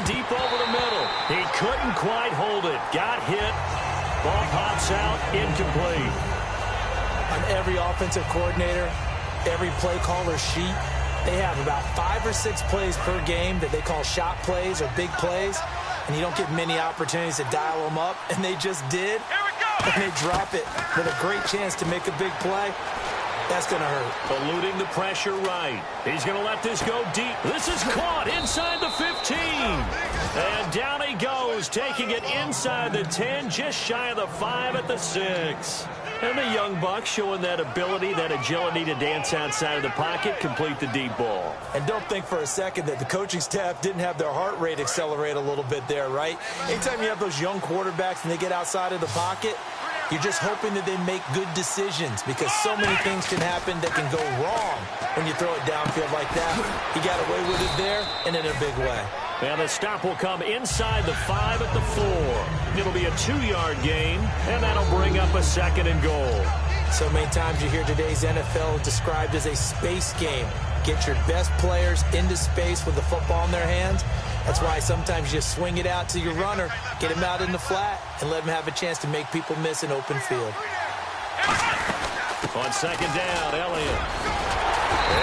deep over the middle. He couldn't quite hold it. Got hit. Ball pops out, incomplete. On every offensive coordinator, every play caller sheet, they have about 5 or 6 plays per game that they call shot plays or big plays, and you don't get many opportunities to dial them up, and they just did, and they drop it with a great chance to make a big play. That's going to hurt. Eluding the pressure right. He's going to let this go deep. This is caught inside the 15. And down he goes, taking it inside the 10, just shy of the 5 at the 6. And the young buck showing that ability, that agility to dance outside of the pocket, complete the deep ball. And don't think for a second that the coaching staff didn't have their heart rate accelerate a little bit there, right? Anytime you have those young quarterbacks and they get outside of the pocket, you're just hoping that they make good decisions because so many things can happen that can go wrong when you throw it downfield like that. He got away with it there and in a big way. And the stop will come inside the 5 at the 4. It'll be a 2-yard gain, and that'll bring up a 2nd and goal. So many times you hear today's NFL described as a space game. Get your best players into space with the football in their hands. That's why sometimes you swing it out to your runner, get him out in the flat, and let him have a chance to make people miss an open field. On 2nd down, Elliott.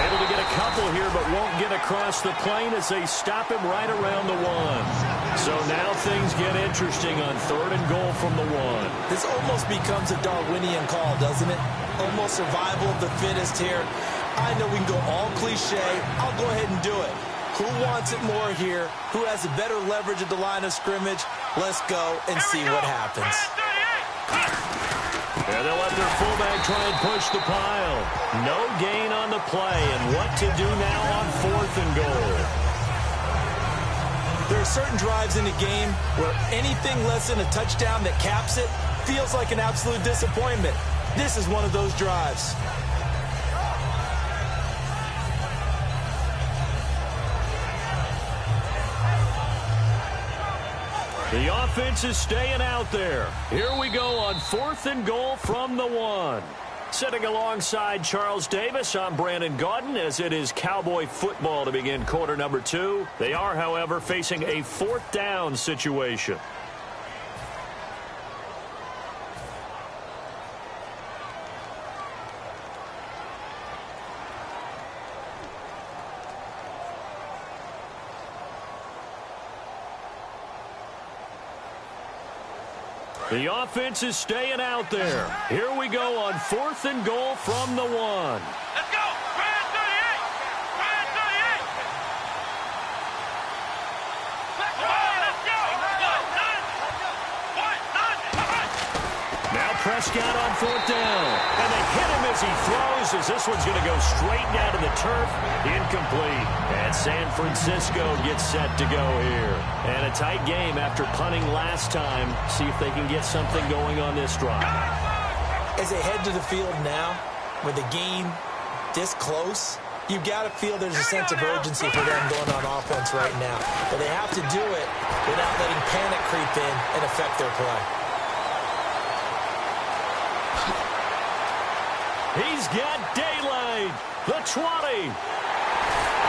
Able to get a couple here, but won't get across the plane as they stop him right around the 1. So now things get interesting on 3rd and goal from the 1. This almost becomes a Darwinian call, doesn't it? Almost survival of the fittest here. I know we can go all cliche. I'll go ahead and do it. Who wants it more here? Who has a better leverage at the line of scrimmage? Let's go and see what happens. And they'll let their fullback try and push the pile. No gain on the play, and what to do now on 4th and goal. There are certain drives in the game where anything less than a touchdown that caps it feels like an absolute disappointment. This is one of those drives. The offense is staying out there. Here we go on 4th and goal from the 1. Sitting alongside Charles Davis, I'm Brandon Gaudin as it is Cowboy football to begin quarter number 2. They are, however, facing a 4th down situation. The offense is staying out there. Here we go on 4th and goal from the 1. Let's go! Brand 38! Brand 38! Let's go! Let's go! Now Prescott on 4th down. And they hit him as he throws, as this one's going to go straight down to the turf. Incomplete. And San Francisco gets set to go here. And a tight game after punting last time. See if they can get something going on this drive. As they head to the field now, with the game this close, you've got to feel there's a sense of urgency for them going on offense right now. But they have to do it without letting panic creep in and affect their play. He's got daylight. The 20.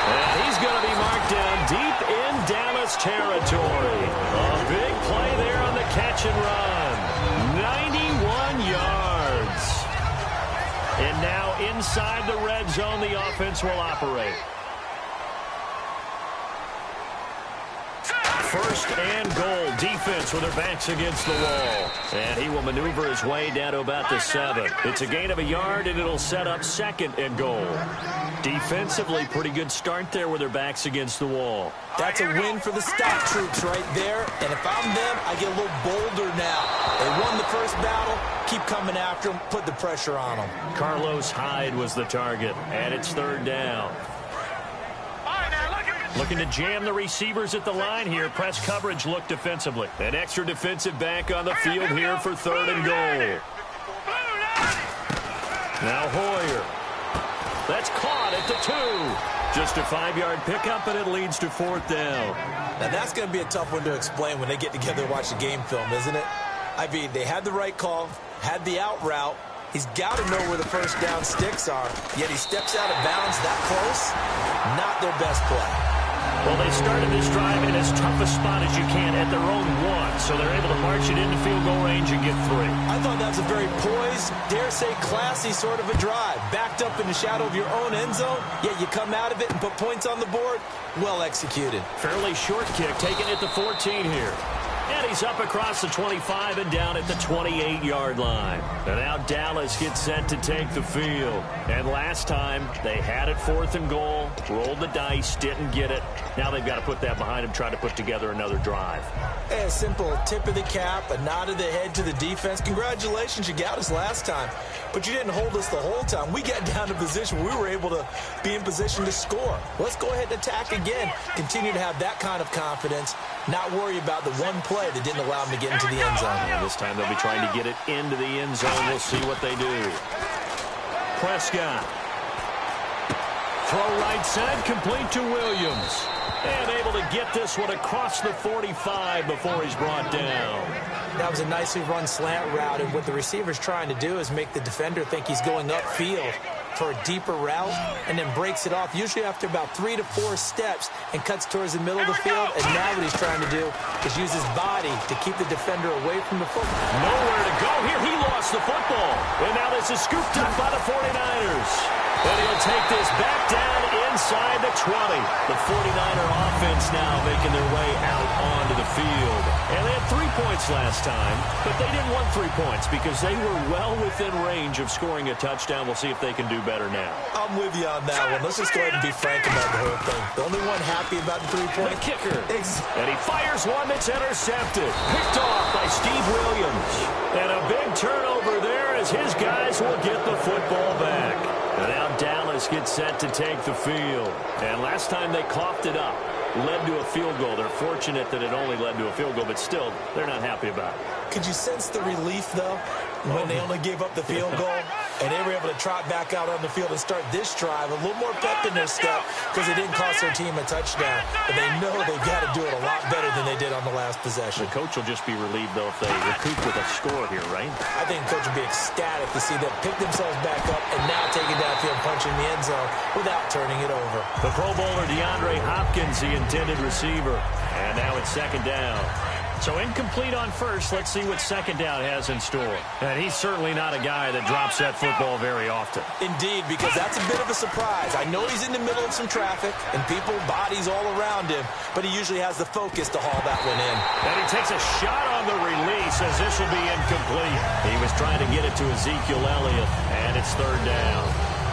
And he's going to be marked down deep in Dallas territory. A big play there on the catch and run. 91 yards. And now inside the red zone, the offense will operate. 1st and goal. Defense with their backs against the wall. And he will maneuver his way down to about the 7. It's a gain of a yard, and it'll set up 2nd and goal. Defensively, pretty good start there with their backs against the wall. That's a win for the stop troops right there. And if I'm them, I get a little bolder now. They won the first battle. Keep coming after them. Put the pressure on them. Carlos Hyde was the target, and it's 3rd down. Looking to jam the receivers at the line here. Press coverage look defensively. An extra defensive back on the field here for 3rd and goal. Now Hoyer. That's caught at the 2. Just a 5-yard pickup, and it leads to 4th down. Now that's going to be a tough one to explain when they get together and watch the game film, isn't it? I mean, they had the right call, had the out route. He's got to know where the first down sticks are, yet he steps out of bounds that close. Not their best play. Well, they started this drive in as tough a spot as you can at their own 1, so they're able to march it into field goal range and get 3. I thought that was a very poised, dare say classy sort of a drive. Backed up in the shadow of your own end zone, yet you come out of it and put points on the board. Well executed. Fairly short kick, taken at the 14 here. And he's up across the 25 and down at the 28-yard line. And now Dallas gets set to take the field. And last time, they had it 4th and goal, rolled the dice, didn't get it. Now they've got to put that behind them, try to put together another drive. A simple tip of the cap, a nod of the head to the defense. Congratulations, you got us last time. But you didn't hold us the whole time. We got down to position where we were able to be in position to score. Let's go ahead and attack again. Continue to have that kind of confidence. Not worry about the one play that didn't allow them to get into the end zone. Yeah, this time they'll be trying to get it into the end zone. We'll see what they do. Prescott. Throw right side, complete to Williams. And able to get this one across the 45 before he's brought down. That was a nicely run slant route, and what the receiver's trying to do is make the defender think he's going upfield for a deeper route, and then breaks it off, usually after about 3 to 4 steps, and cuts towards the middle of the field. And now what he's trying to do is use his body to keep the defender away from the football. Nowhere to go here. He lost the football. And now this is scooped up by the 49ers. And he'll take this back down inside the 20. The 49er offense now making their way out onto the field. And they had 3 points last time, but they didn't want 3 points because they were well within range of scoring a touchdown. We'll see if they can do better now. I'm with you on that one. Let's just go ahead and be frank about the whole thing. The only one happy about the 3-point the kicker. And he fires one that's intercepted. Picked off by Steve Williams. And a big turnover there as his guys will get the football back. And now Dallas gets set to take the field. And last time they coughed it up, led to a field goal. They're fortunate that it only led to a field goal, but still, they're not happy about it. Could you sense the relief, though, when they only gave up the field goal? And they were able to trot back out on the field and start this drive. A little more pep in their step because it didn't cost their team a touchdown. But they know they've got to do it a lot better than they did on the last possession. The coach will just be relieved, though, if they recoup with a score here, right? I think the coach will be ecstatic to see them pick themselves back up and now take it downfield, punching the end zone without turning it over. The Pro Bowler DeAndre Hopkins, the intended receiver. And now it's 2nd down. So incomplete on first. Let's see what 2nd down has in store. And he's certainly not a guy that drops that football very often. Indeed, because that's a bit of a surprise. I know he's in the middle of some traffic and people, bodies all around him, but he usually has the focus to haul that one in. And he takes a shot on the release as this will be incomplete. He was trying to get it to Ezekiel Elliott, and it's 3rd down.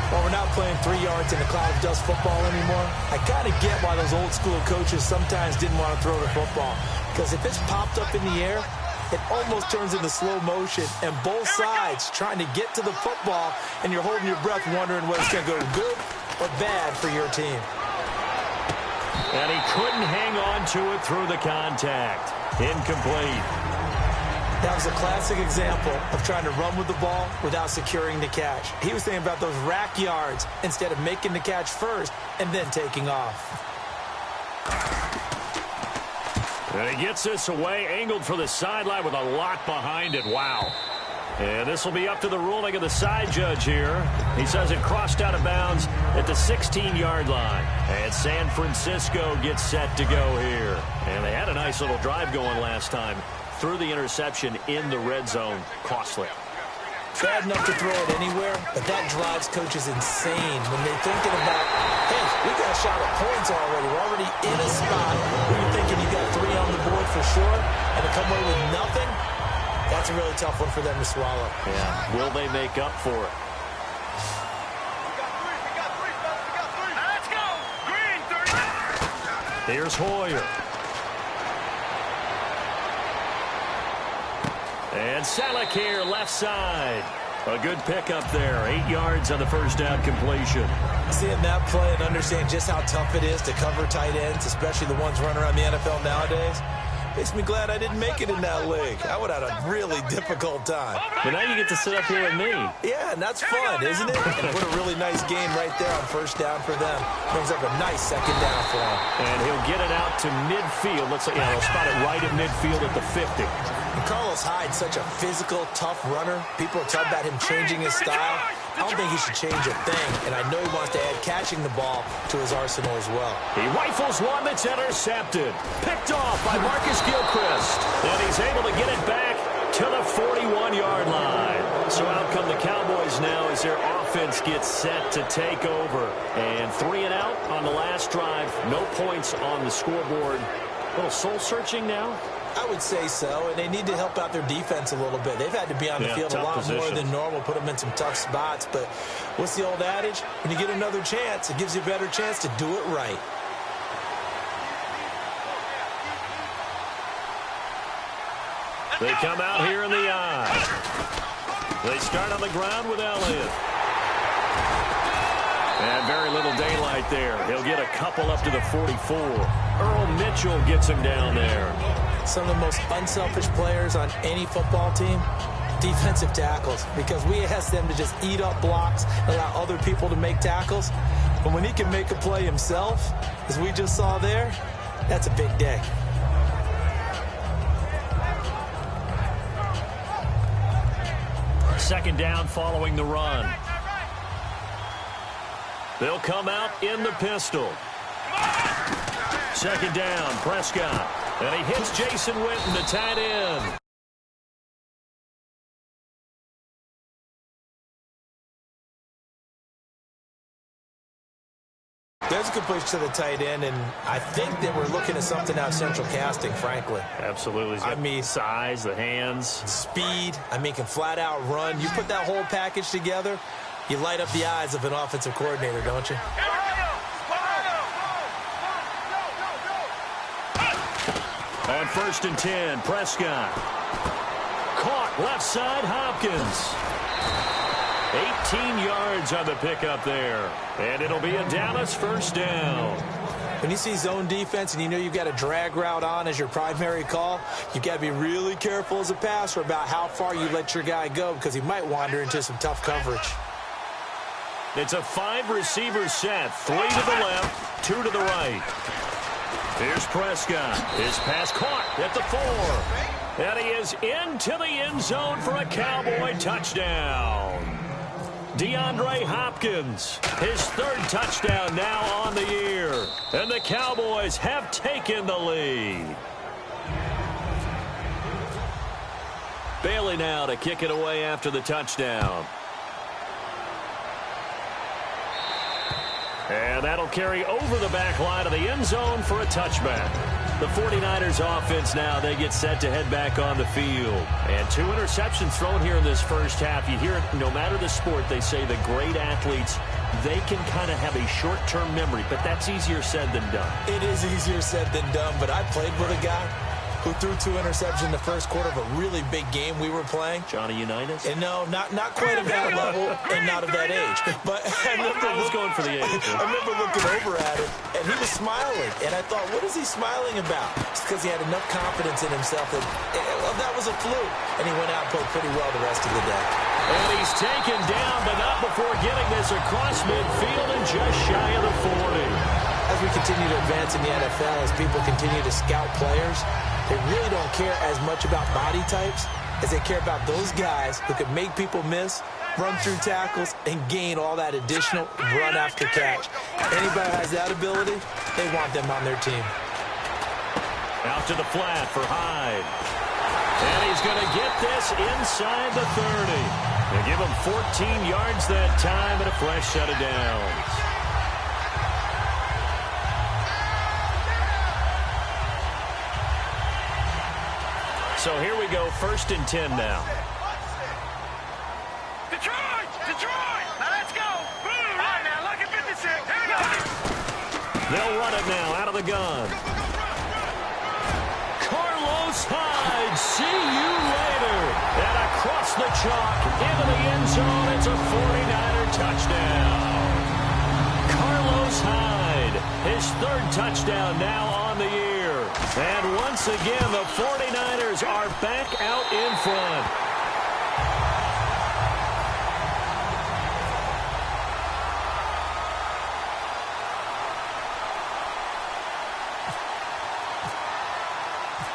Well, we're not playing 3 yards in a cloud of dust football anymore. I kind of get why those old school coaches sometimes didn't want to throw the football. Because if it's popped up in the air, it almost turns into slow motion. And both sides trying to get to the football, and you're holding your breath wondering whether it's going to go good or bad for your team. And he couldn't hang on to it through the contact. Incomplete. That was a classic example of trying to run with the ball without securing the catch. He was thinking about those rack yards instead of making the catch first and then taking off. And he gets this away, angled for the sideline with a lot behind it. Wow. And this will be up to the ruling of the side judge here. He says it crossed out of bounds at the 16-yard line. And San Francisco gets set to go here. And they had a nice little drive going last time. Threw the interception in the red zone. Costly. Bad enough to throw it anywhere, but that drives coaches insane when they're thinking about, hey, we got a shot at points already. We're already in a spot where you're thinking you got 3 on the board for sure, and to come away with nothing, that's a really tough one for them to swallow. Yeah. Will they make up for it? Let's go. Green, 30. Here's Hoyer. And Salek here, left side. A good pickup there. 8 yards on the first down completion. Seeing that play and understanding just how tough it is to cover tight ends, especially the ones running around the NFL nowadays, makes me glad I didn't make it in that league. I would have had a really difficult time. But now you get to sit up here with me. Yeah, and that's fun, isn't it? And put a really nice gain right there on first down for them. Brings up a nice 2nd down for him. And he'll get it out to midfield. Let's say, they'll spot it right at midfield at the 50. And Carlos Hyde's such a physical, tough runner. People are talking about him changing his style. I don't think he should change a thing, and I know he wants to add catching the ball to his arsenal as well. He rifles one that's intercepted. Picked off by Marcus Gilchrist. And he's able to get it back to the 41-yard line. So out come the Cowboys now as their offense gets set to take over. And 3 and out on the last drive. No points on the scoreboard. A little soul-searching now. I would say so, and they need to help out their defense a little bit. They've had to be on the field a lot more than normal, put them in some tough spots. But what's the old adage? When you get another chance, it gives you a better chance to do it right. They come out here in the eye. They start on the ground with Elliott. And very little daylight there. He'll get a couple up to the 44. Earl Mitchell gets him down there. Some of the most unselfish players on any football team, defensive tackles, because we ask them to just eat up blocks, allow other people to make tackles. But when he can make a play himself, as we just saw there, that's a big day. Second down following the run. They'll come out in the pistol. Second down, Prescott. And he hits Jason Witten, the tight end. There's a good push to the tight end, and I think that we're looking at something out of Central Casting, frankly. Absolutely. I mean, size, the hands. Speed. I mean, can flat out run. You put that whole package together, you light up the eyes of an offensive coordinator, don't you? On 1st and 10, Prescott. Caught left side, Hopkins. 18 yards on the pickup there. And it'll be a Dallas first down. When you see zone defense and you know you've got a drag route on as your primary call, you've got to be really careful as a passer about how far you let your guy go because he might wander into some tough coverage. It's a 5-receiver set. 3 to the left, 2 to the right. Here's Prescott. His pass caught at the 4. And he is into the end zone for a Cowboy touchdown. DeAndre Hopkins, his 3rd touchdown now on the year. And the Cowboys have taken the lead. Bailey now to kick it away after the touchdown. And that'll carry over the back line of the end zone for a touchback. The 49ers offense now, they get set to head back on the field. And 2 interceptions thrown here in this first half. You hear it, no matter the sport, they say the great athletes, they can kind of have a short-term memory, but that's easier said than done. It is easier said than done, but I played with a guy who threw 2 interceptions in the first quarter of a really big game we were playing. Johnny Unitas? And no, not quite of that level and not of that age. But I was going for the age. I remember looking over at him, and he was smiling. And I thought, what is he smiling about? It's because he had enough confidence in himself that that was a fluke. And he went out and played pretty well the rest of the day. And he's taken down, but not before getting this across midfield and just shy of the 40. As we continue to advance in the NFL, as people continue to scout players, they really don't care as much about body types as they care about those guys who can make people miss, run through tackles, and gain all that additional run after catch. Anybody who has that ability, they want them on their team. Out to the flat for Hyde. And he's going to get this inside the 30. They give him 14 yards that time and a fresh set of downs. So here we go, 1st and 10 now. Detroit! Detroit! Now let's go! Boom! All right, now look at 56. Here we go. They'll run it now out of the gun. Carlos Hyde, see you later. And across the chalk into the end zone, it's a 49er touchdown. Carlos Hyde, his 3rd touchdown now on the year. And once again, the 49ers are back out in front.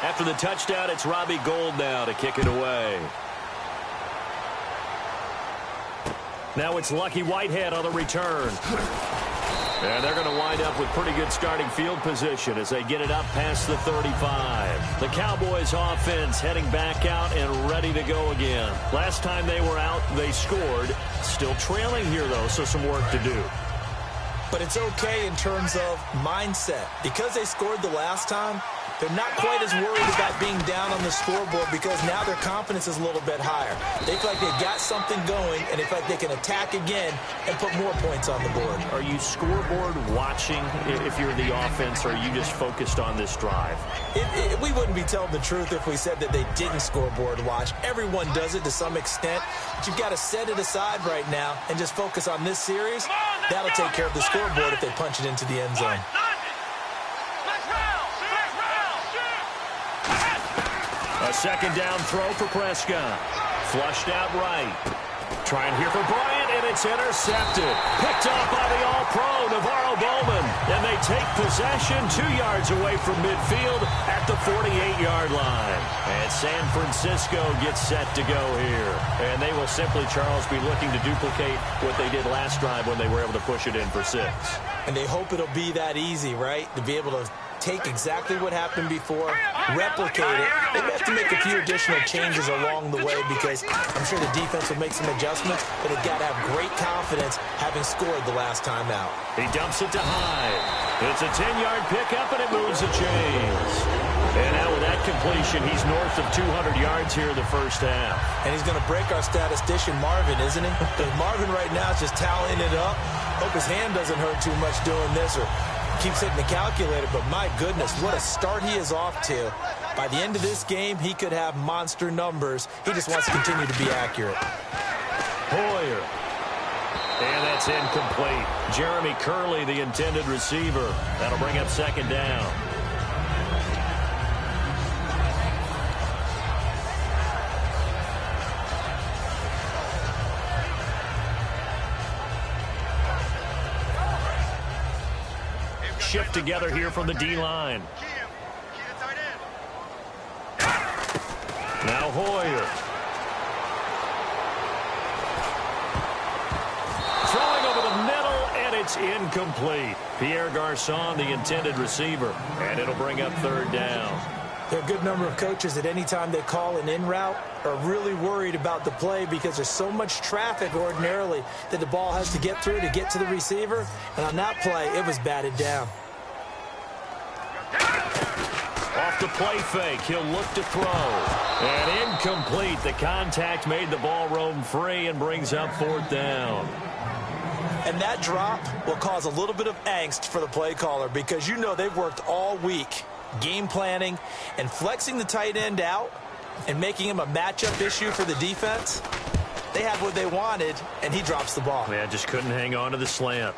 After the touchdown, it's Robbie Gould now to kick it away. Now it's Lucky Whitehead on the return. And they're going to wind up with pretty good starting field position as they get it up past the 35. The Cowboys offense heading back out and ready to go again. Last time they were out, they scored. Still trailing here, though, so some work to do. But it's okay in terms of mindset. Because they scored the last time, they're not quite as worried about being down on the scoreboard because now their confidence is a little bit higher. They feel like they've got something going, and they feel like they can attack again and put more points on the board. Are you scoreboard watching if you're the offense, or are you just focused on this drive? We wouldn't be telling the truth if we said that they didn't scoreboard watch. Everyone does it to some extent, but you've got to set it aside right now and just focus on this series. That'll take care of the scoreboard if they punch it into the end zone. A second down throw for Prescott. Flushed out right. Trying here for Bryant, and it's intercepted. Picked off by the All-Pro, Navarro Bowman. And they take possession 2 yards away from midfield at the 48-yard line. And San Francisco gets set to go here. And they will simply, Charles, be looking to duplicate what they did last drive when they were able to push it in for 6. And they hope it'll be that easy, right? To be able to take exactly what happened before, replicate it. They have to make a few additional changes along the way because I'm sure the defense will make some adjustments, but they've got to have great confidence having scored the last time out. He dumps it to Hyde. It's a 10-yard pickup, and it moves the chains. And now with that completion, he's north of 200 yards here in the first half. And he's going to break our statistician, Marvin, isn't he? Because Marvin right now is just tallying it up. Hope his hand doesn't hurt too much doing this or keeps hitting the calculator, but my goodness, what a start he is off to. By the end of this game, he could have monster numbers. He just wants to continue to be accurate. Hoyer. And that's incomplete. Jeremy Curley, the intended receiver. That'll bring up second down. Shift together here from the D-line. Now Hoyer. Throwing over the middle, and it's incomplete. Pierre Garçon, the intended receiver, and it'll bring up third down. There are a good number of coaches at any time they call an in route are really worried about the play because there's so much traffic ordinarily that the ball has to get through to get to the receiver. And on that play, it was batted down. Off the play fake, he'll look to throw. And incomplete. The contact made the ball roam free and brings up fourth down. And that drop will cause a little bit of angst for the play caller because you know they've worked all week game planning and flexing the tight end out and making him a matchup issue for the defense. They had what they wanted, and he drops the ball. Yeah, just couldn't hang on to the slant.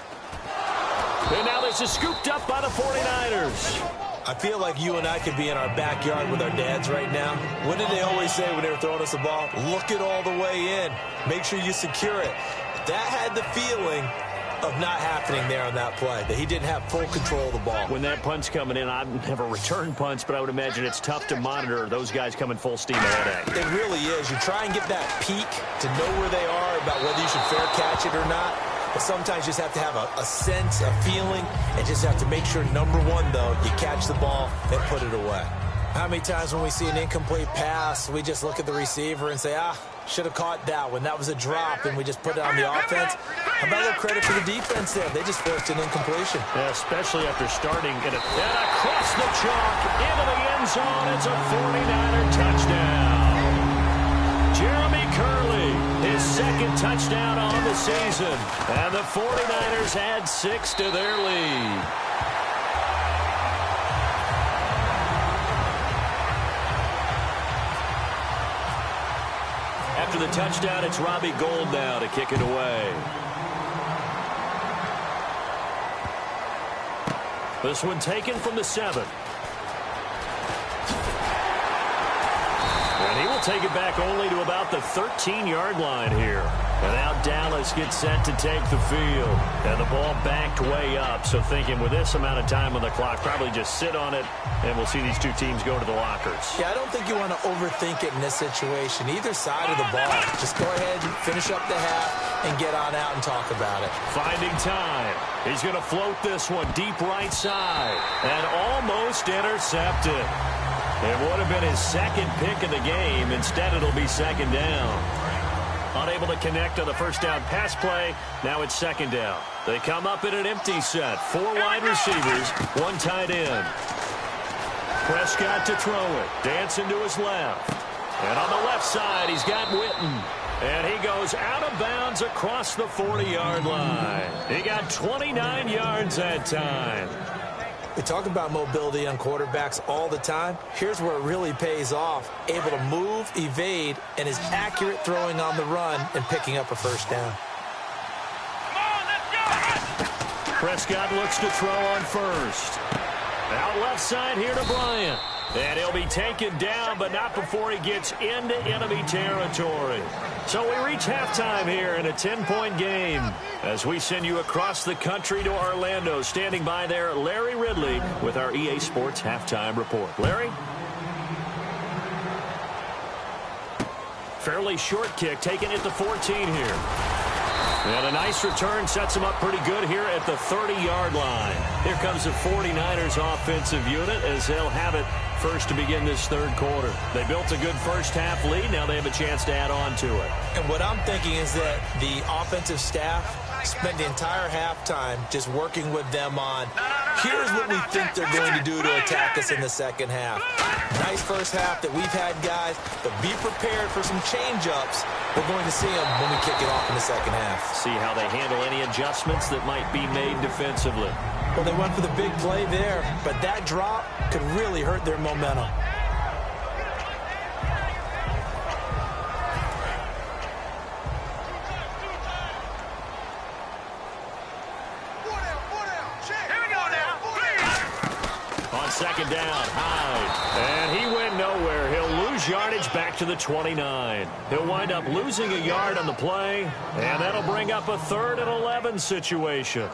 And now this is scooped up by the 49ers. I feel like you and I could be in our backyard with our dads right now. What did they always say when they were throwing us the ball? Look it all the way in. Make sure you secure it. That had the feeling of not happening there on that play, that he didn't have full control of the ball. When that punt's coming in, I've never returned punts, but I would imagine it's tough to monitor those guys coming full steam ahead at you. It really is. You try and get that peek to know where they are about whether you should fair catch it or not. But sometimes you just have to have a sense, a feeling, and just have to make sure, number one, though, you catch the ball and put it away. How many times when we see an incomplete pass, we just look at the receiver and say, should have caught that one. That was a drop, and we just put it on the offense. How about a little credit for the defense there? They just forced an incompletion. Yeah, especially after starting and across the chalk into the end zone. It's a 49er touchdown. Jeremy Curley, his second touchdown on the season. And the 49ers add 6 to their lead. After the touchdown, it's Robbie Gould now to kick it away. This one taken from the 7. And he will take it back only to about the 13-yard line here. And now Dallas gets set to take the field. And the ball backed way up. So thinking with this amount of time on the clock, probably just sit on it, and we'll see these two teams go to the lockers. Yeah, I don't think you want to overthink it in this situation. Either side of the ball. Just go ahead and finish up the half and get on out and talk about it. Finding time. He's going to float this one deep right side. And almost intercepted. It would have been his second pick of the game. Instead, it'll be second down. Unable to connect on the first down pass play. Now it's second down. They come up in an empty set. 4 wide receivers, 1 tight end. Prescott to throw it. Dancing to his left. And on the left side, he's got Witten. And he goes out of bounds across the 40-yard line. He got 29 yards that time. We talk about mobility on quarterbacks all the time. Here's where it really pays off. Able to move, evade, and is accurate throwing on the run and picking up a first down. Come on, let's go. Prescott looks to throw on first. Out left side here to Bryant. And he'll be taken down, but not before he gets into enemy territory. So we reach halftime here in a 10-point game as we send you across the country to Orlando. Standing by there, Larry Ridley with our EA Sports Halftime Report. Larry? Fairly short kick, taken at the 14 here. And a nice return sets him up pretty good here at the 30-yard line. Here comes the 49ers offensive unit as they'll have it first to begin this third quarter. They built a good first-half lead. Now they have a chance to add on to it. And what I'm thinking is that the offensive staff spent the entire halftime just working with them on, here's what we think they're going to do to attack us in the second half. Nice first half that we've had, guys, but be prepared for some change-ups. We're going to see them when we kick it off in the second half. See how they handle any adjustments that might be made defensively. Well, they went for the big play there, but that drop could really hurt their momentum. On second down, Hyde. And he went nowhere. He'll lose yardage back to the 29. He'll wind up losing a yard on the play, and that'll bring up a 3rd and 11 situation.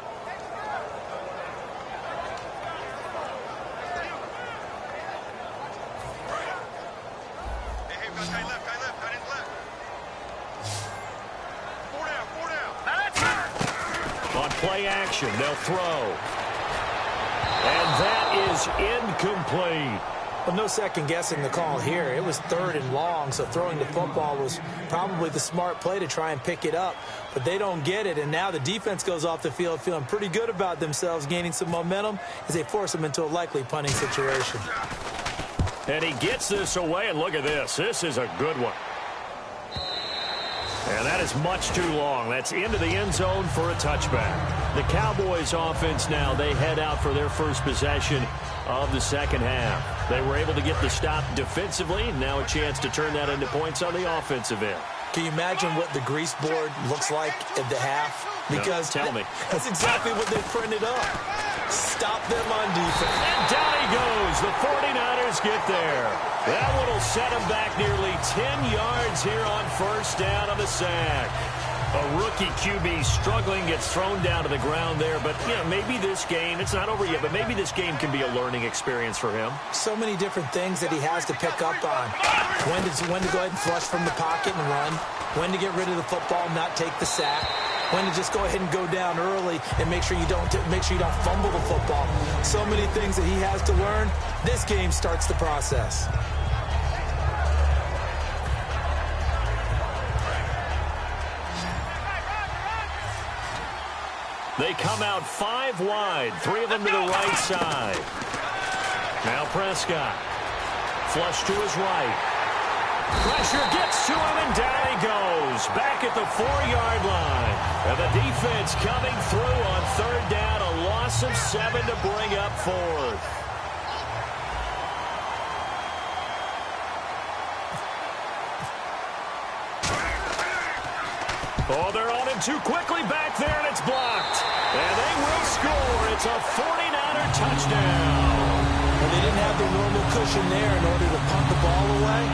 On play action, they'll throw. And that is incomplete. Well, no second guessing the call here. It was 3rd and long, so throwing the football was probably the smart play to try and pick it up. But they don't get it, and now the defense goes off the field feeling pretty good about themselves, gaining some momentum as they force them into a likely punting situation. And he gets this away, and look at this. This is a good one. And that is much too long. That's into the end zone for a touchback. The Cowboys offense now, they head out for their first possession of the second half. They were able to get the stop defensively. Now a chance to turn that into points on the offensive end. Can you imagine what the grease board looks like at the half? Because no, tell me. That's exactly what they printed up. Stop them on defense. And down he goes. The 49ers get there. That one will set him back nearly 10 yards here on first down on the sack. A rookie QB struggling, gets thrown down to the ground there. But, you know, maybe this game, it's not over yet, but maybe this game can be a learning experience for him. So many different things that he has to pick up on. When to go ahead and flush from the pocket and run. When to get rid of the football and not take the sack. When to just go ahead and go down early and make sure you don't fumble the football. So many things that he has to learn. This game starts the process. They come out 5 wide, 3 of them to the right side. Now Prescott. Flush to his right. Pressure gets to him, and down he goes. Back at the 4-yard line. And the defense coming through on third down. A loss of 7 to bring up 4th. Oh, they're on him too quickly back there, and it's blocked. And they will score. It's a 49er touchdown. Well, they didn't have the normal cushion there in order to punt the ball away.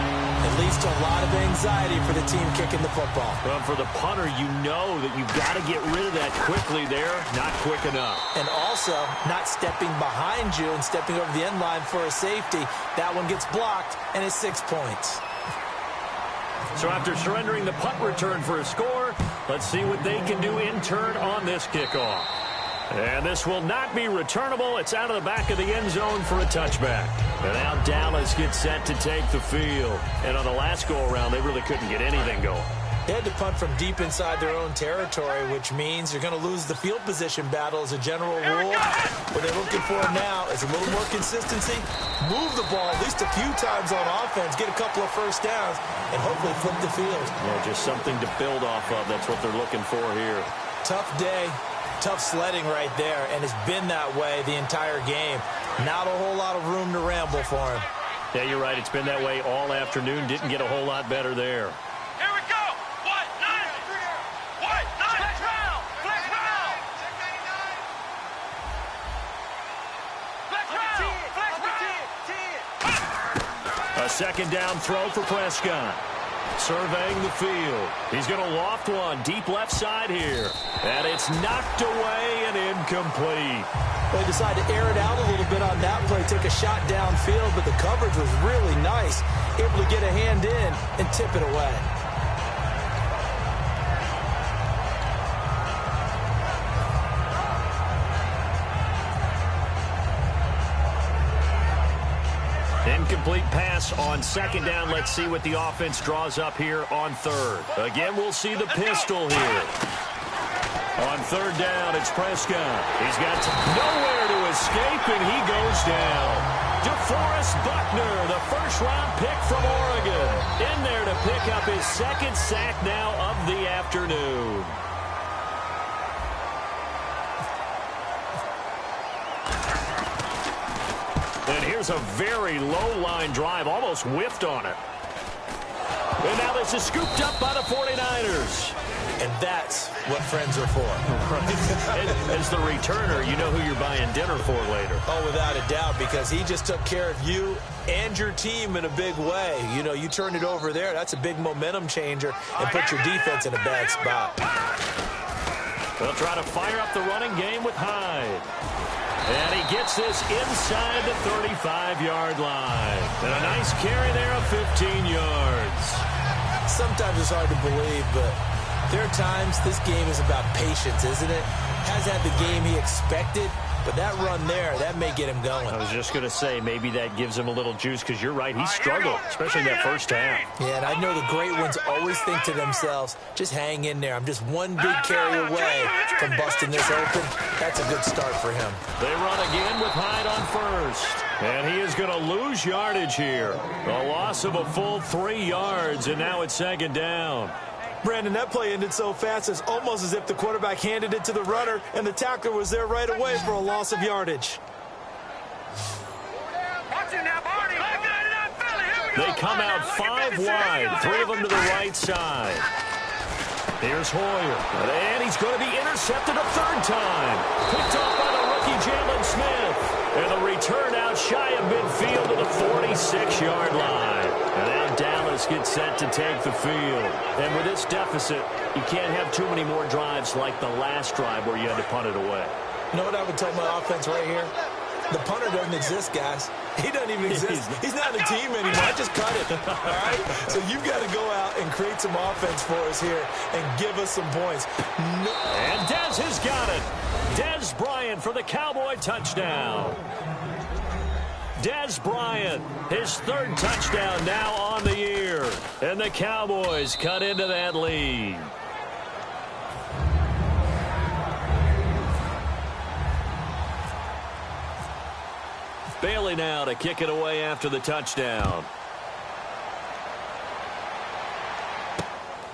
It leads to a lot of anxiety for the team kicking the football. Well, for the punter, you know that you've got to get rid of that quickly there. Not quick enough. And also, not stepping behind you and stepping over the end line for a safety. That one gets blocked, and it's 6 points. So after surrendering the punt return for a score, let's see what they can do in turn on this kickoff. And this will not be returnable. It's out of the back of the end zone for a touchback. And now Dallas gets set to take the field. And on the last go-around, they really couldn't get anything going. They had to punt from deep inside their own territory, which means you're going to lose the field position battle as a general rule. What they're looking for now is a little more consistency, move the ball at least a few times on offense, get a couple of first downs, and hopefully flip the field. Yeah, just something to build off of. That's what they're looking for here. Tough day, tough sledding right there, and it's been that way the entire game. Not a whole lot of room to ramble for him. Yeah, you're right. It's been that way all afternoon. Didn't get a whole lot better there. Here we go. What? Nine. What? Nine. Flex round. Flex round. Flex round. Flex round. A second down throw for Prescott. Surveying the field. He's going to loft one deep left side here. And it's knocked away and incomplete. They decided to air it out a little bit on that play, take a shot downfield, but the coverage was really nice. Able to get a hand in and tip it away. Incomplete pass on second down. Let's see what the offense draws up here on third. Again, we'll see the pistol here. On third down, it's Prescott. He's got nowhere to escape, and he goes down. DeForest Buckner, the first-round pick from Oregon, in there to pick up his second sack now of the afternoon. And here's a very low-line drive, almost whiffed on it. And now this is scooped up by the 49ers. And that's what friends are for. As the returner, you know who you're buying dinner for later. Oh, without a doubt, because he just took care of you and your team in a big way. You know, you turned it over there. That's a big momentum changer and put your defense in a bad spot. They'll try to fire up the running game with Hyde. And he gets this inside the 35-yard line. And a nice carry there of 15 yards. Sometimes it's hard to believe, but there are times this game is about patience, isn't it? Has had the game he expected, but that run there, that may get him going. I was just going to say, maybe that gives him a little juice, because you're right, he struggled, especially in that first half. Yeah, and I know the great ones always think to themselves, just hang in there. I'm just one big carry away from busting this open. That's a good start for him. They run again with Hyde on first. And he is going to lose yardage here. A loss of a full 3 yards, and now it's second down. Brandon, that play ended so fast, it's almost as if the quarterback handed it to the runner, and the tackler was there right away for a loss of yardage. They come out 5 wide, 3 of them to the right side. Here's Hoyer, and he's going to be intercepted a third time. Picked off by the rookie Jalen Smith. And the return out shy of midfield to the 46-yard line. And now Dallas gets set to take the field. And with this deficit, you can't have too many more drives like the last drive where you had to punt it away. You know what I would tell my offense right here? The punter doesn't exist, guys. He doesn't even exist. He's not a team anymore. I just cut it, all right? So you've got to go out and create some offense for us here and give us some points. No. And Dez has got it. Dez Bryant for the Cowboy touchdown. Dez Bryant, his third touchdown now on the year. And the Cowboys cut into that lead. Bailey now to kick it away after the touchdown.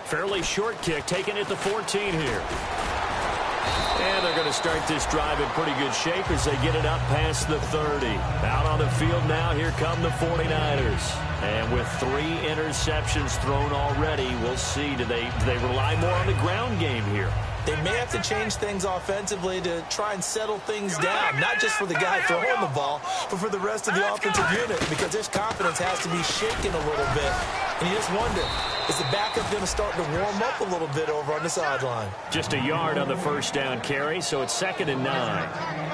Fairly short kick, taken at the 14 here. And they're going to start this drive in pretty good shape as they get it up past the 30. Out on the field now, here come the 49ers. And with 3 interceptions thrown already, we'll see, do they rely more on the ground game here? They may have to change things offensively to try and settle things down, not just for the guy throwing the ball, but for the rest of the offensive unit, because this confidence has to be shaken a little bit And you just wonder, is the backup going to start to warm up a little bit over on the sideline? Just a yard on the first down carry, so it's 2nd and 9.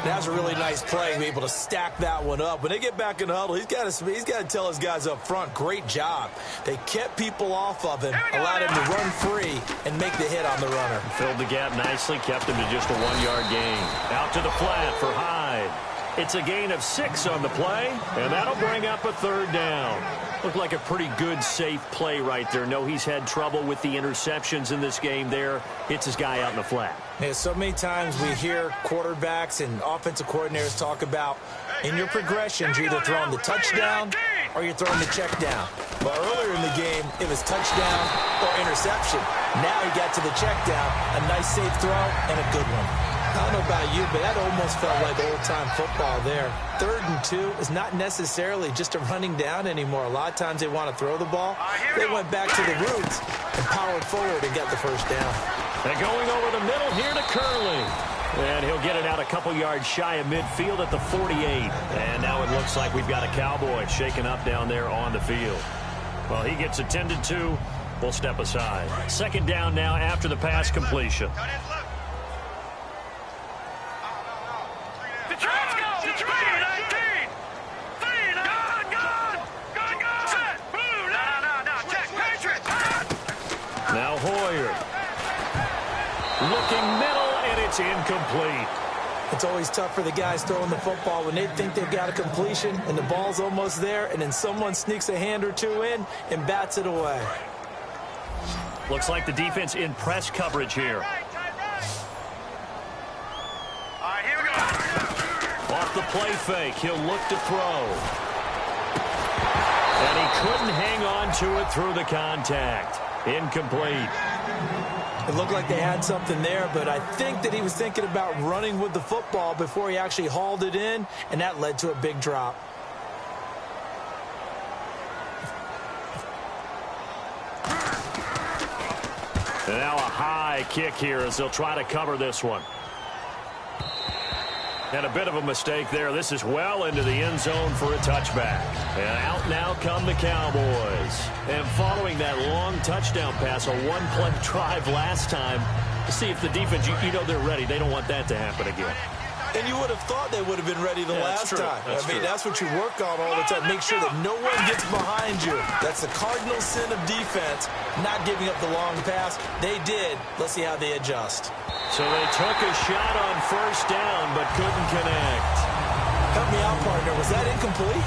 That's a really nice play, to be able to stack that one up. When they get back in the huddle, he's got to tell his guys up front, great job. They kept people off of him, allowed him to run free and make the hit on the runner. Filled the gap nicely, kept him to just a 1-yard gain. Out to the flat for Hyde. It's a gain of 6 on the play, and that'll bring up a 3rd down. Looked like a pretty good, safe play right there. No, he's had trouble with the interceptions in this game there. Hits his guy out in the flat. Yeah, so many times we hear quarterbacks and offensive coordinators talk about in your progressions, you're either throwing the touchdown or you're throwing the check down. But earlier in the game, it was touchdown or interception. Now he got to the check down, a nice safe throw and a good one. I don't know about you, but that almost felt like old-time football there. 3rd and 2 is not necessarily just a running down anymore. A lot of times they want to throw the ball. They went back to the roots and powered forward and got the first down. And going over the middle here to Curley. And he'll get it out a couple yards shy of midfield at the 48. And now it looks like we've got a Cowboy shaken up down there on the field. Well, he gets attended to. We'll step aside. 2nd down now after the pass completion. Now Hoyer. Looking middle, and it's incomplete. It's always tough for the guys throwing the football when they think they've got a completion and the ball's almost there, and then someone sneaks a hand or two in and bats it away. Looks like the defense in press coverage here. Off the play fake, he'll look to throw. And he couldn't hang on to it through the contact. Incomplete. It looked like they had something there, but I think that he was thinking about running with the football before he actually hauled it in, and that led to a big drop. And now a high kick here as they'll try to cover this one. And a bit of a mistake there. This is well into the end zone for a touchback. And out now come the Cowboys. And following that long touchdown pass, a one-play drive last time, to see if the defense, you know they're ready. They don't want that to happen again. And you would have thought they would have been ready the last time. That's what you work on all the time. Make sure that no one gets behind you. That's the cardinal sin of defense, not giving up the long pass. They did. Let's see how they adjust. So they took a shot on first down, but couldn't connect. Help me out, partner. Was that incomplete?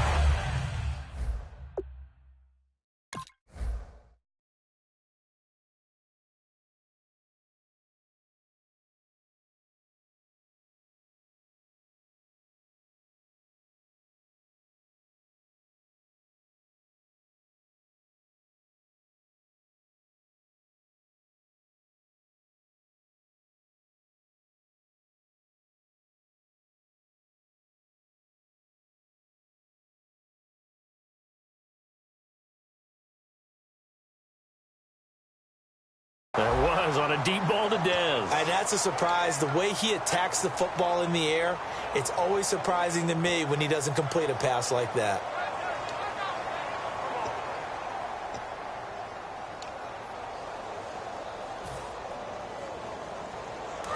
That was on a deep ball to Dez. And that's a surprise. The way he attacks the football in the air, it's always surprising to me when he doesn't complete a pass like that.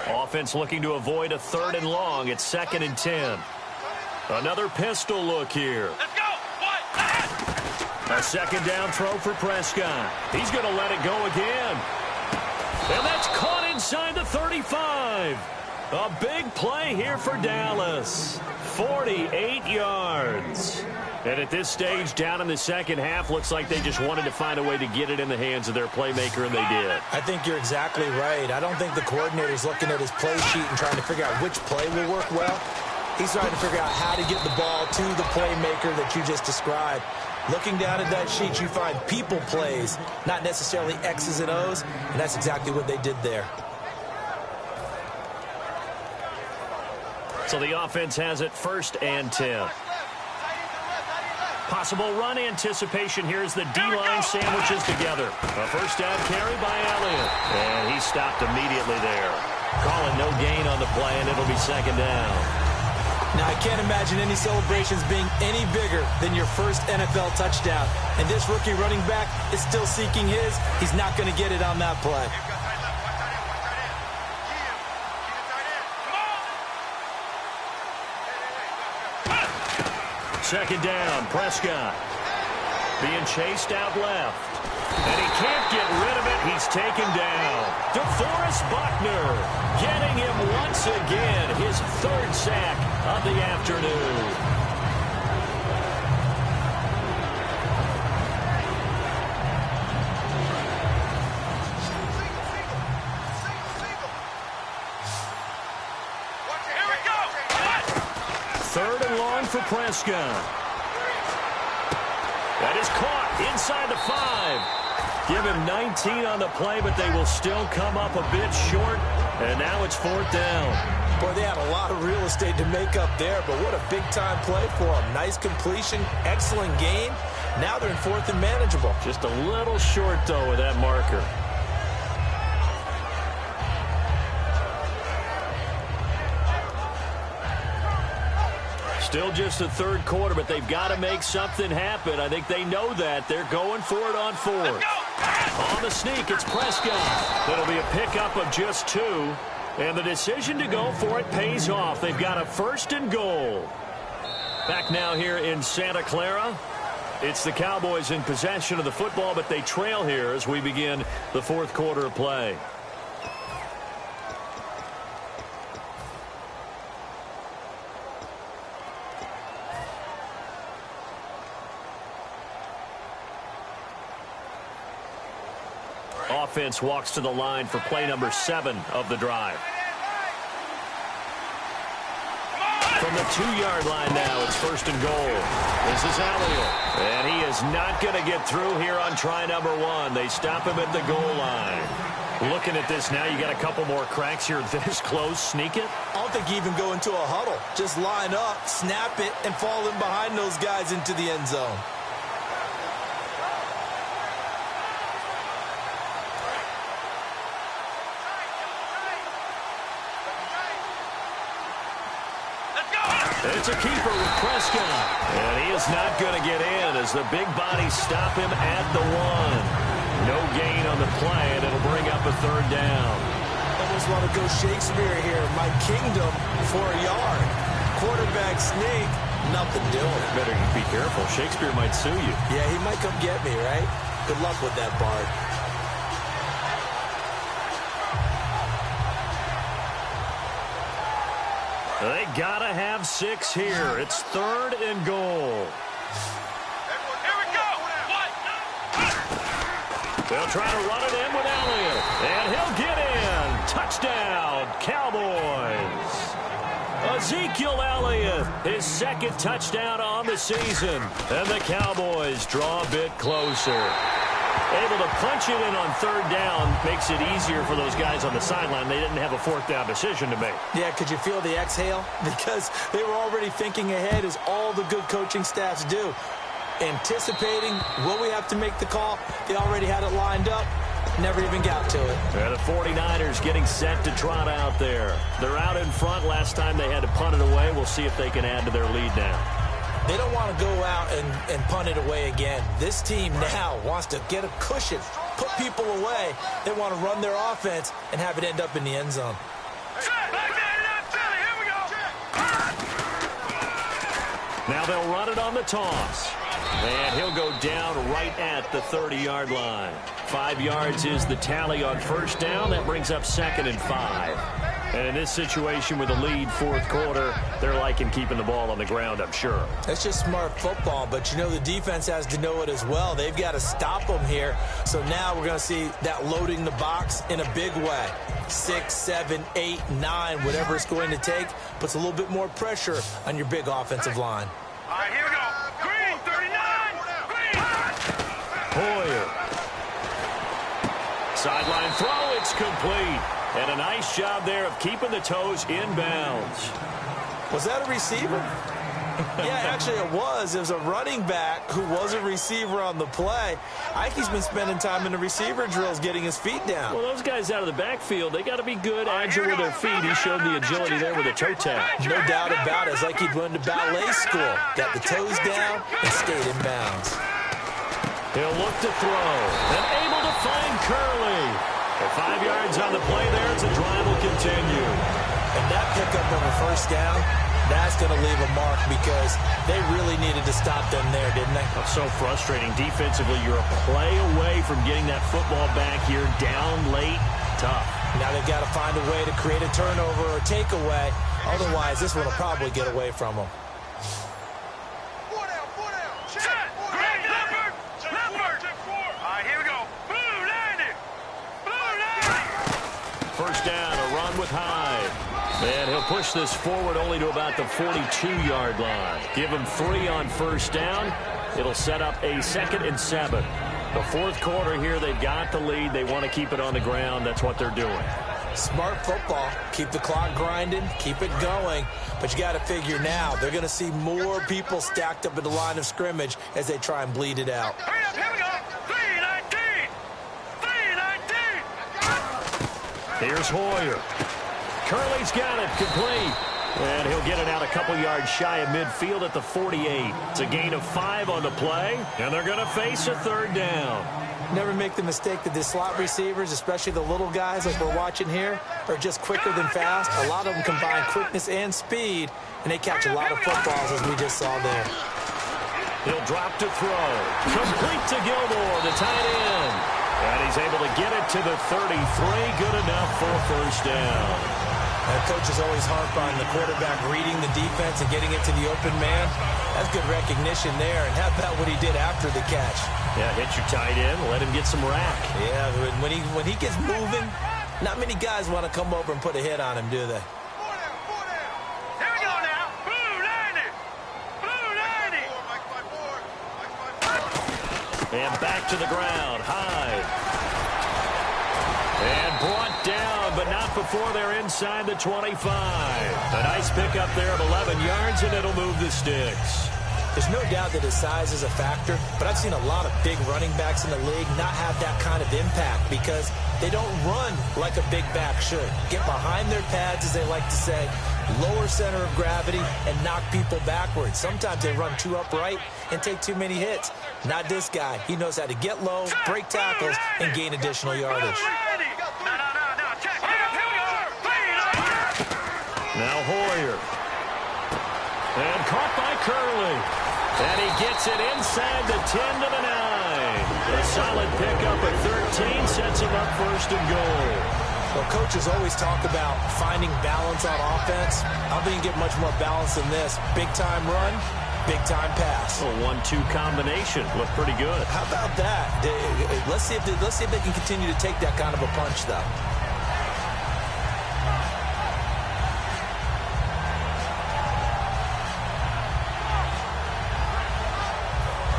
Offense looking to avoid a 3rd and long. It's 2nd and 10. Another pistol look here. Let's go. What? A 2nd down throw for Prescott. He's going to let it go again. And that's caught inside the 35. A big play here for Dallas. 48 yards. And at this stage, down in the second half, looks like they just wanted to find a way to get it in the hands of their playmaker, and they did. I think you're exactly right. I don't think the coordinator's looking at his play sheet and trying to figure out which play will work well. He's trying to figure out how to get the ball to the playmaker that you just described. Looking down at that sheet, you find people plays, not necessarily X's and O's, and that's exactly what they did there. So the offense has it 1st and 10. Possible run anticipation here as the D-line sandwiches together. A first down carry by Elliott. And he stopped immediately there. Calling no gain on the play, and it'll be 2nd down. Now, I can't imagine any celebrations being any bigger than your first NFL touchdown. And this rookie running back is still seeking his. He's not going to get it on that play. Second down, Prescott. Being chased out left. And he can't get rid of it. He's taken down. DeForest Buckner getting him once again. His third sack of the afternoon. Third and long for Prescott. That is caught inside the 5. Give him 19 on the play, but they will still come up a bit short. And now it's fourth down. Boy, they had a lot of real estate to make up there, but what a big-time play for them. Nice completion, excellent game. Now they're in fourth and manageable. Just a little short, though, with that marker. Still just the third quarter, but they've got to make something happen. I think they know that. They're going for it on fourth. On the sneak, it's Prescott. That'll be a pickup of just 2. And the decision to go for it pays off. They've got a first and goal. Back now here in Santa Clara. It's the Cowboys in possession of the football, but they trail here as we begin the fourth quarter of play. Offense walks to the line for play number 7 of the drive. From the 2-yard line now, it's first and goal. This is Elliott. And he is not going to get through here on try number 1. They stop him at the goal line. Looking at this now, you got a couple more cracks here this close. Sneak it? I don't think you even go into a huddle. Just line up, snap it, and fall in behind those guys into the end zone. It's a keeper with Prescott. And he is not going to get in as the big bodies stop him at the 1. No gain on the play, and it'll bring up a third down. Almost want to go Shakespeare here. My kingdom for a yard. Quarterback sneak, nothing doing. Better be careful. Shakespeare might sue you. Yeah, he might come get me, right? Good luck with that, Bard. They gotta have 6 here. It's third and goal. Here we go. They'll try to run it in with Elliott. And he'll get in. Touchdown, Cowboys. Ezekiel Elliott, his second touchdown on the season. And the Cowboys draw a bit closer. Able to punch it in on third down makes it easier for those guys on the sideline. They didn't have a fourth down decision to make. Yeah, could you feel the exhale? Because they were already thinking ahead, as all the good coaching staffs do. Anticipating, will we have to make the call? They already had it lined up. Never even got to it. Yeah, the 49ers getting set to trot out there. They're out in front. Last time they had to punt it away. We'll see if they can add to their lead now. They don't want to go out and punt it away again. This team now wants to get a cushion, put people away. They want to run their offense and have it end up in the end zone. Now they'll run it on the toss. And he'll go down right at the 30-yard line. 5 yards is the tally on first down. That brings up second and 5. And in this situation with a lead fourth quarter, they're liking keeping the ball on the ground, I'm sure. That's just smart football, but you know the defense has to know it as well. They've got to stop them here. So now we're going to see that loading the box in a big way. 6, 7, 8, 9, whatever it's going to take, puts a little bit more pressure on your big offensive line. All right, here we go. Green, 39. Green. Hoyer. Sideline throw, it's complete. And a nice job there of keeping the toes inbounds. Was that a receiver? Yeah, actually it was. It was a running back who was a receiver on the play. I think he's been spending time in the receiver drills getting his feet down. Well, those guys out of the backfield, they got to be good, agile with their feet. He showed the agility there with a toe tap. No doubt about it. It's like he'd went to ballet school. Got the toes down and stayed in bounds. He'll look to throw. And able to find Curley. For 5 yards on the play there as the drive will continue. And that pickup of a first down, that's going to leave a mark because they really needed to stop them there, didn't they? Oh, so frustrating. Defensively, you're a play away from getting that football back here. Down late, tough. Now they've got to find a way to create a turnover or takeaway. Otherwise, this one will probably get away from them. First down, a run with Hyde. And he'll push this forward only to about the 42-yard line. Give him 3 on first down. It'll set up a 2nd and 7. The fourth quarter here, they've got the lead. They want to keep it on the ground. That's what they're doing. Smart football. Keep the clock grinding. Keep it going. But you got to figure now, they're going to see more people stacked up at the line of scrimmage as they try and bleed it out. Hurry up, here we go. 3-19. 3-19. Here's Hoyer. Curley's got it complete. And he'll get it out a couple yards shy of midfield at the 48. It's a gain of 5 on the play. And they're going to face a 3rd down. Never make the mistake that the slot receivers, especially the little guys like we're watching here, are just quicker than fast. A lot of them combine quickness and speed, and they catch a lot of footballs as we just saw there. He'll drop to throw. Complete to Gilmore, the tight end. And he's able to get it to the 33. Good enough for a first down. Coaches always harp on the quarterback reading the defense and getting it to the open man. That's good recognition there. And how about what he did after the catch? Yeah, hit your tight end, let him get some rack. Yeah, when he gets moving, not many guys want to come over and put a hit on him, do they? Here we go now. Blue 90. Blue 90. And back to the ground. Hyde. And brought down, but not before they're inside the 25. A nice pickup there of 11 yards, and it'll move the sticks. There's no doubt that his size is a factor, but I've seen a lot of big running backs in the league not have that kind of impact because they don't run like a big back should. Get behind their pads, as they like to say, lower center of gravity, and knock people backwards. Sometimes they run too upright and take too many hits. Not this guy. He knows how to get low, break tackles, and gain additional yardage. Now Hoyer. And caught by Curley. And he gets it inside the 10 to the 9. A solid pickup at 13 sets him up 1st and goal. Well, coaches always talk about finding balance on offense. I don't think you get much more balance than this. Big-time run, big-time pass. A 1-2 combination. Looked pretty good. How about that? Let's see if they can continue to take that kind of a punch, though.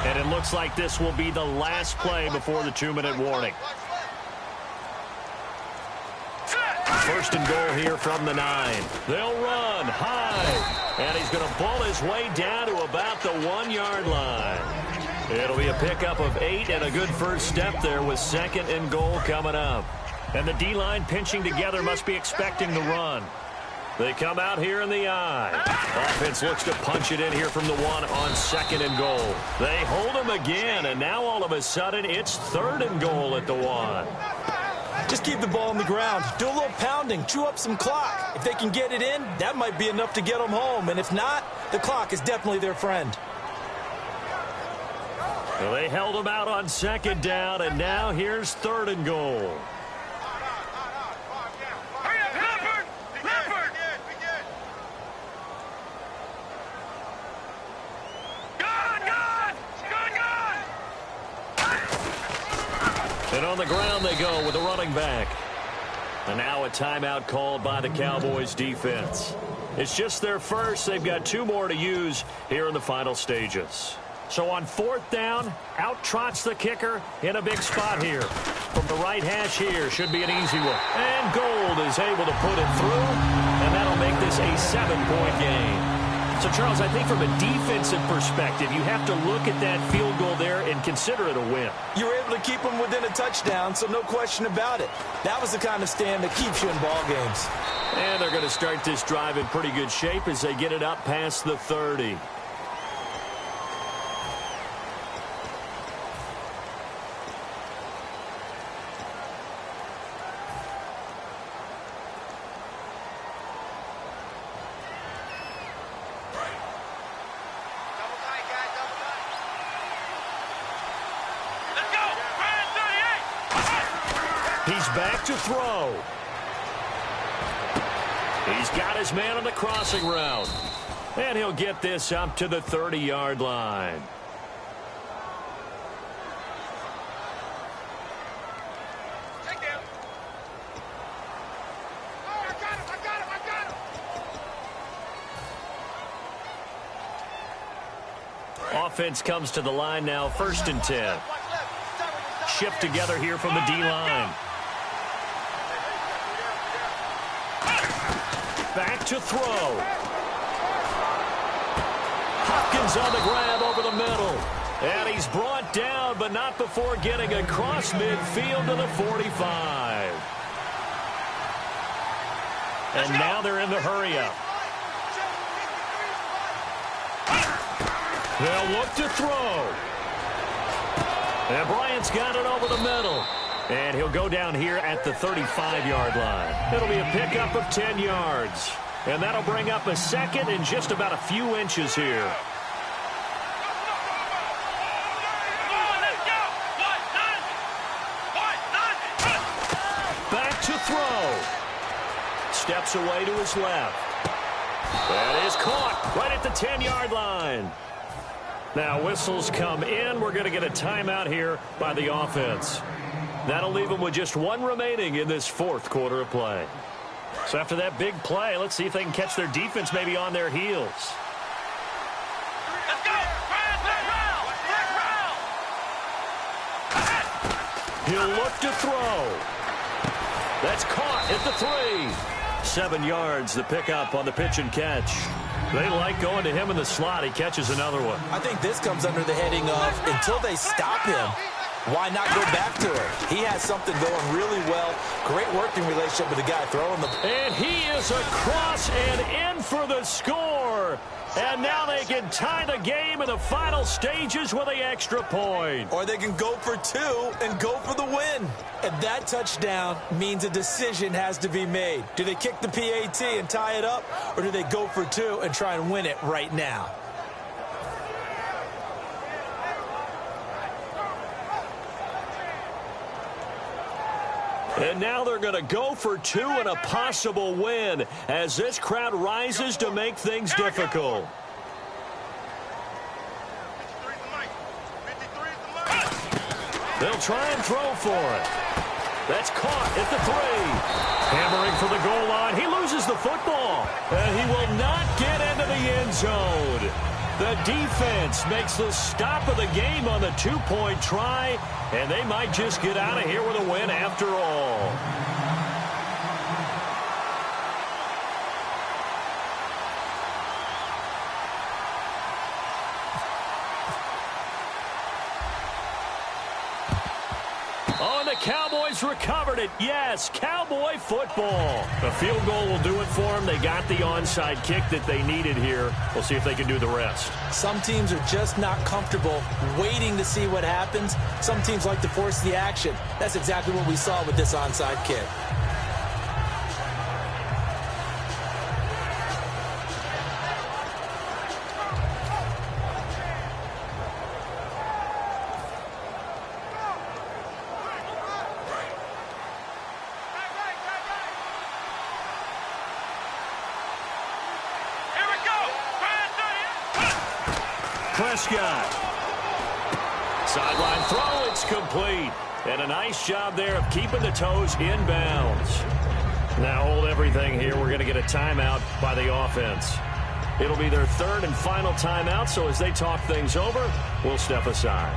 And it looks like this will be the last play before the 2-minute warning. 1st and goal here from the 9. They'll run high. And he's going to pull his way down to about the 1-yard line. It'll be a pickup of 8 and a good first step there with 2nd and goal coming up. And the D-line pinching together must be expecting the run. They come out here in the eye. Offense looks to punch it in here from the 1 on 2nd and goal. They hold him again, and now all of a sudden it's 3rd and goal at the 1. Just keep the ball on the ground. Do a little pounding. Chew up some clock. If they can get it in, that might be enough to get them home. And if not, the clock is definitely their friend. Well, they held him out on 2nd down, and now here's 3rd and goal. And on the ground they go with a running back. And now a timeout called by the Cowboys defense. It's just their first. They've got 2 more to use here in the final stages. So on 4th down, out trots the kicker in a big spot here. From the right hash here, should be an easy one. And Gold is able to put it through, and that'll make this a 7-point game. So, Charles, I think from a defensive perspective, you have to look at that field goal there and consider it a win. You were able to keep them within a touchdown, so no question about it. That was the kind of stand that keeps you in ball games. And they're going to start this drive in pretty good shape as they get it up past the 30. He's back to throw. He's got his man on the crossing route. And he'll get this up to the 30-yard line. Offense comes to the line now, 1st and 10. Shift together here from the D-line. Back to throw. Hopkins on the grab over the middle. And he's brought down, but not before getting across midfield to the 45. And now they're in the hurry-up. They'll look to throw. And Bryant's got it over the middle. And he'll go down here at the 35-yard line. It'll be a pickup of 10 yards. And that'll bring up a second and just about a few inches here. Back to throw. Steps away to his left. That is caught right at the 10-yard line. Now whistles come in. We're going to get a timeout here by the offense. That'll leave them with just one remaining in this 4th quarter of play. So after that big play, let's see if they can catch their defense maybe on their heels. Let's go! He'll look to throw. That's caught at the 3. 7 yards, the pickup on the pitch and catch. They like going to him in the slot. He catches another one. I think this comes under the heading of until they stop him, why not go back to it? He has something going really well. Great working relationship with the guy throwing the... And he is across and in for the score. And now they can tie the game in the final stages with the extra point. Or they can go for 2 and go for the win. And that touchdown means a decision has to be made. Do they kick the PAT and tie it up? Or do they go for 2 and try and win it right now? And now they're going to go for 2 and a possible win as this crowd rises to make things difficult. They'll try and throw for it. That's caught at the 3. Hammering for the goal line. He loses the football. And he will not get into the end zone. The defense makes the stop of the game on the 2-point try, and they might just get out of here with a win after all. Oh, and the Cowboys recovered it. Yes, Cowboy football. The field goal will do it for them. They got the onside kick that they needed here. We'll see if they can do the rest. Some teams are just not comfortable waiting to see what happens. Some teams like to force the action. That's exactly what we saw with this onside kick. Prescott. Sideline throw, it's complete. And a nice job there of keeping the toes in bounds. Now hold everything here. We're going to get a timeout by the offense. It'll be their 3rd and final timeout, so as they talk things over, we'll step aside.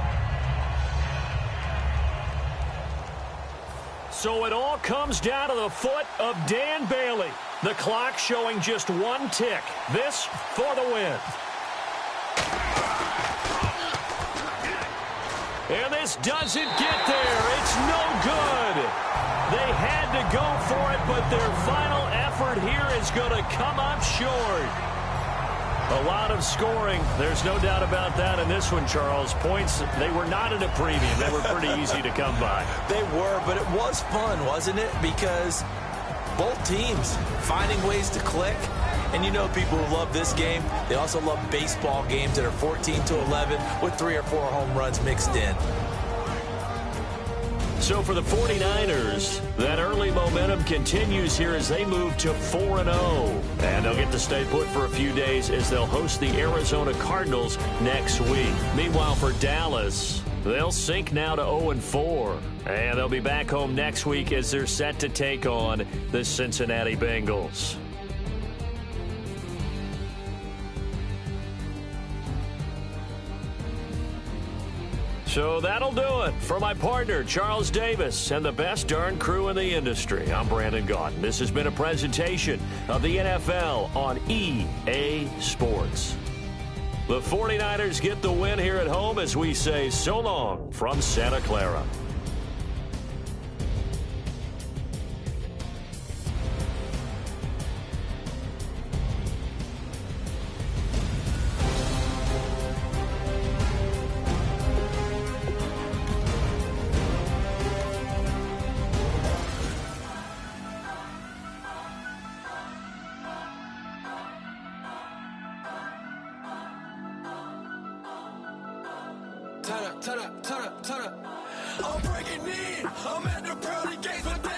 So it all comes down to the foot of Dan Bailey. The clock showing just one tick. This for the win. And this doesn't get there. It's no good. They had to go for it, but their final effort here is going to come up short. A lot of scoring. There's no doubt about that in this one, Charles. Points, they were not in a premium. They were pretty easy to come by. They were, but it was fun, wasn't it? Because both teams finding ways to click. And you know people who love this game, they also love baseball games that are 14-11 with 3 or 4 home runs mixed in. So for the 49ers, that early momentum continues here as they move to 4-0. And they'll get to stay put for a few days as they'll host the Arizona Cardinals next week. Meanwhile, for Dallas, they'll sink now to 0-4. And they'll be back home next week as they're set to take on the Cincinnati Bengals. So that'll do it for my partner, Charles Davis, and the best darn crew in the industry. I'm Brandon Gaudin. This has been a presentation of the NFL on EA Sports. The 49ers get the win here at home as we say so long from Santa Clara. Turn up. I'm breaking in. I'm at the pearly gates with that.